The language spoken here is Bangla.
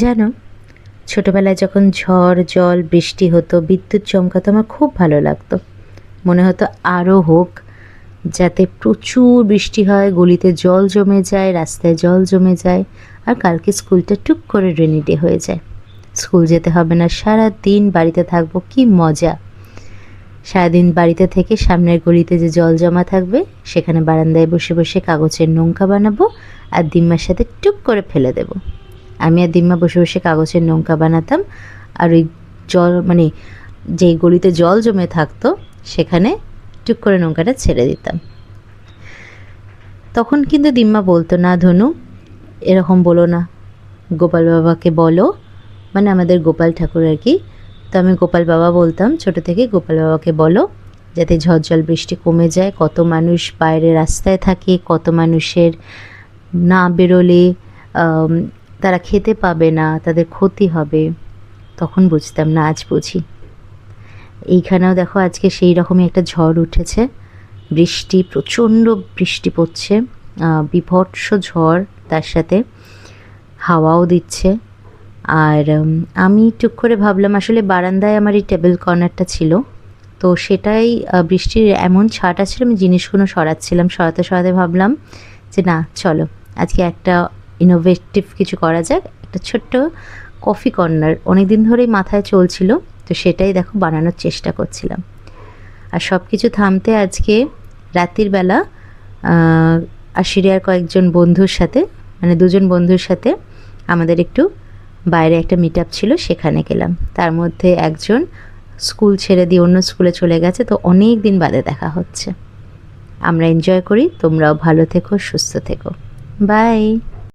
জানো, ছোটোবেলায় যখন ঝড় জল বৃষ্টি হতো, বিদ্যুৎ চমকাতো, আমার খুব ভালো লাগতো। মনে হতো আরও হোক, যাতে প্রচুর বৃষ্টি হয়, গলিতে জল জমে যায়, রাস্তায় জল জমে যায়, আর কালকে স্কুলটা টুক করে রেনি ডে হয়ে যায়। স্কুল যেতে হবে না, সারা দিন বাড়িতে থাকবো, কি মজা। সারাদিন বাড়িতে থেকে সামনের গলিতে যে জল জমা থাকবে সেখানে বারান্দায় বসে বসে কাগজের নৌকা বানাবো আর দিম্মার সাথে টুক করে ফেলে দেবো। আমি আর দিম্মা বসে বসে কাগজের নৌকা বানাতাম, আর ওই জল মানে যেই গলিতে জল জমে থাকতো সেখানে টুক করে নৌকাটা ছেড়ে দিতাম। তখন কিন্তু দিম্মা বলতো, না ধনু, এরকম বলো না, গোপাল বাবাকে বলো, মানে আমাদের গোপাল ঠাকুর আর কি। তো আমি গোপাল বাবা বলতাম ছোটো থেকে, গোপাল বাবাকে বলো যাতে ঝড় জল বৃষ্টি কমে যায়। কত মানুষ বাইরে রাস্তায় থাকে, কত মানুষের না বেরোলে তারা খেতে পাবে না, তাদের ক্ষতি হবে। তখন বুঝতাম না, আজ বুঝি। এইখানেও দেখো আজকে সেই রকমই একটা ঝড় উঠেছে, বৃষ্টি, প্রচণ্ড বৃষ্টি পড়ছে, বীভৎস ঝড়, তার সাথে হাওয়াও দিচ্ছে। আর আমি টুক করে ভাবলাম, আসলে বারান্দায় আমার এই টেবিল কর্নারটা ছিল, তো সেটাই বৃষ্টির এমন ছাট ছিল, আমি জিনিসগুলো সরাচ্ছিলাম, সরাতে সরাতে ভাবলাম যে না চলো আজকে একটা ইনোভেটিভ কিছু করা যাক, একটা ছোট্ট কফি কর্নার অনেক দিন ধরেই মাথায় চলছিল, তো সেটাই দেখো বানানোর চেষ্টা করছিলাম। আর সব কিছু থামতে আজকে রাত্রির বেলা আশিরিয়ার কয়েকজন বন্ধুর সাথে, মানে দুজন বন্ধুর সাথে আমাদের একটু বাইরে একটা মিট আপ ছিল, সেখানে গেলাম। তার মধ্যে একজন স্কুল ছেড়ে দিয়ে অন্য স্কুলে চলে গেছে, তো অনেক দিন বাদে দেখা হচ্ছে। আমরা এনজয় করি, তোমরাও ভালো থেকো, সুস্থ থেকো, বাই।